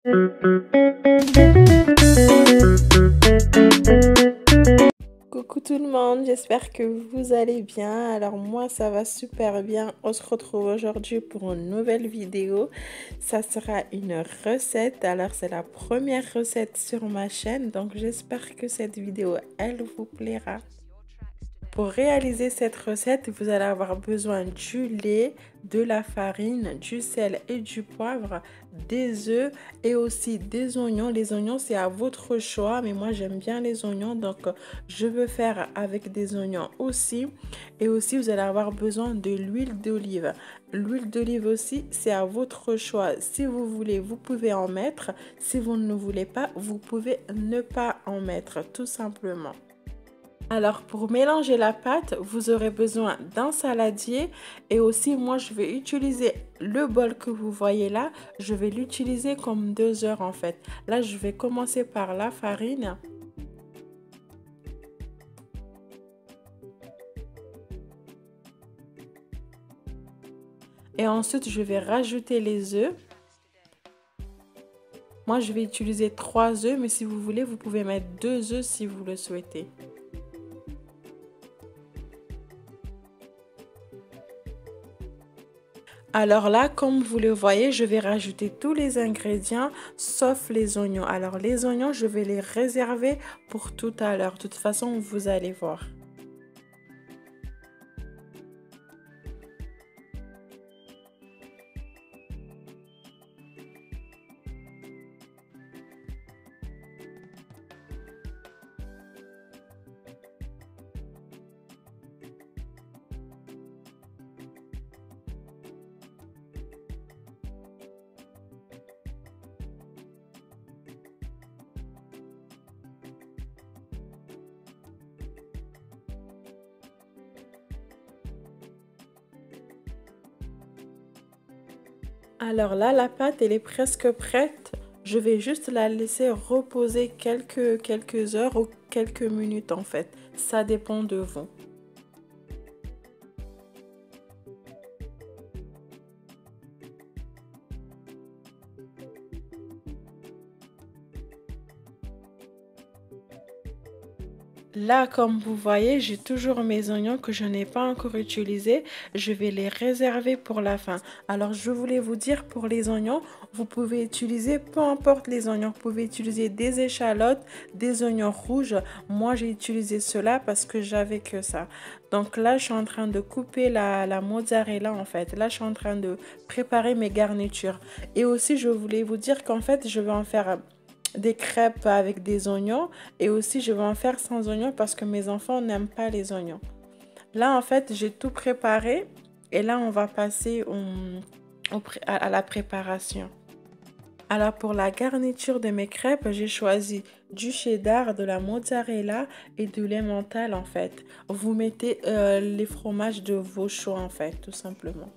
Coucou tout le monde, j'espère que vous allez bien. Alors moi ça va super bien. On se retrouve aujourd'hui pour une nouvelle vidéo. Ça sera une recette. Alors c'est la première recette sur ma chaîne, donc j'espère que cette vidéo elle vous plaira. Pour réaliser cette recette, vous allez avoir besoin du lait, de la farine, du sel et du poivre, des œufs et aussi des oignons. Les oignons, c'est à votre choix, mais moi j'aime bien les oignons, donc je veux faire avec des oignons aussi. Et aussi, vous allez avoir besoin de l'huile d'olive. L'huile d'olive aussi, c'est à votre choix. Si vous voulez, vous pouvez en mettre. Si vous ne voulez pas, vous pouvez ne pas en mettre, tout simplement. Alors pour mélanger la pâte, vous aurez besoin d'un saladier et aussi moi je vais utiliser le bol que vous voyez là, je vais l'utiliser comme doseur en fait. Là je vais commencer par la farine. Et ensuite je vais rajouter les œufs. Moi je vais utiliser 3 œufs, mais si vous voulez vous pouvez mettre 2 œufs si vous le souhaitez. Alors là, comme vous le voyez, je vais rajouter tous les ingrédients sauf les oignons. Alors les oignons, je vais les réserver pour tout à l'heure. De toute façon, vous allez voir. Alors là, la pâte, elle est presque prête. Je vais juste la laisser reposer quelques heures ou quelques minutes en fait. Ça dépend de vous. Là, comme vous voyez, j'ai toujours mes oignons que je n'ai pas encore utilisés. Je vais les réserver pour la fin. Alors, je voulais vous dire pour les oignons, vous pouvez utiliser, peu importe les oignons, vous pouvez utiliser des échalotes, des oignons rouges. Moi, j'ai utilisé cela parce que j'avais que ça. Donc là, je suis en train de couper la mozzarella en fait. Là, je suis en train de préparer mes garnitures. Et aussi, je voulais vous dire qu'en fait, je vais en faire des crêpes avec des oignons et aussi je vais en faire sans oignons parce que mes enfants n'aiment pas les oignons. Là en fait j'ai tout préparé et là on va passer à la préparation. Alors pour la garniture de mes crêpes, j'ai choisi du cheddar, de la mozzarella et de l'emmental en fait. Vous mettez les fromages de vos choix en fait, tout simplement.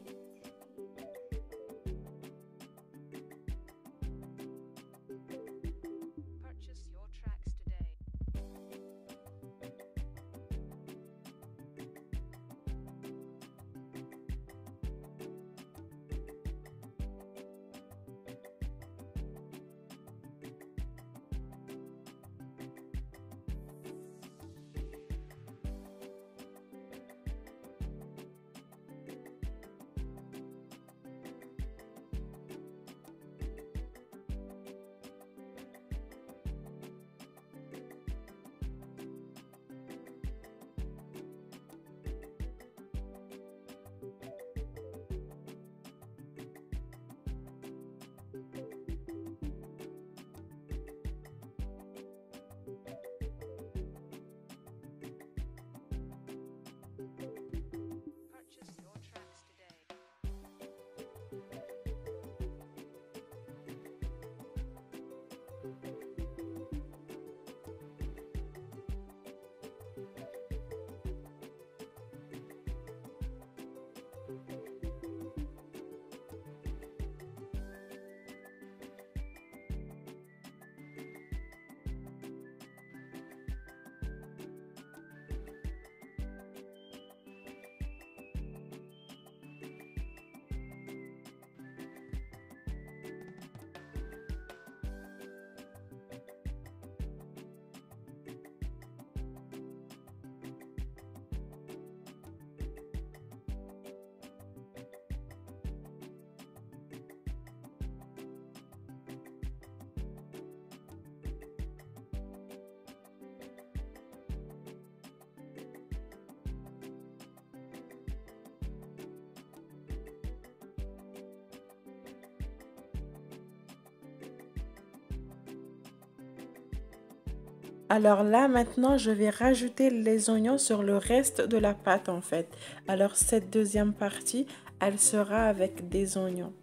Alors là, maintenant, je vais rajouter les oignons sur le reste de la pâte en fait. Alors cette deuxième partie, elle sera avec des oignons.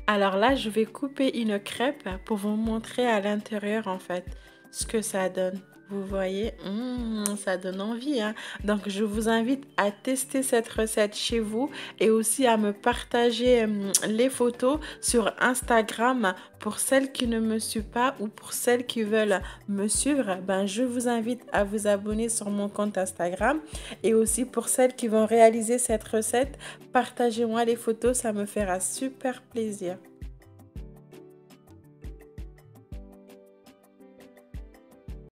Alors là, je vais couper une crêpe pour vous montrer à l'intérieur en fait ce que ça donne. Vous voyez, ça donne envie, hein. Donc, je vous invite à tester cette recette chez vous et aussi à me partager les photos sur Instagram pour celles qui ne me suivent pas ou pour celles qui veulent me suivre. Ben, je vous invite à vous abonner sur mon compte Instagram et aussi pour celles qui vont réaliser cette recette, partagez-moi les photos, ça me fera super plaisir.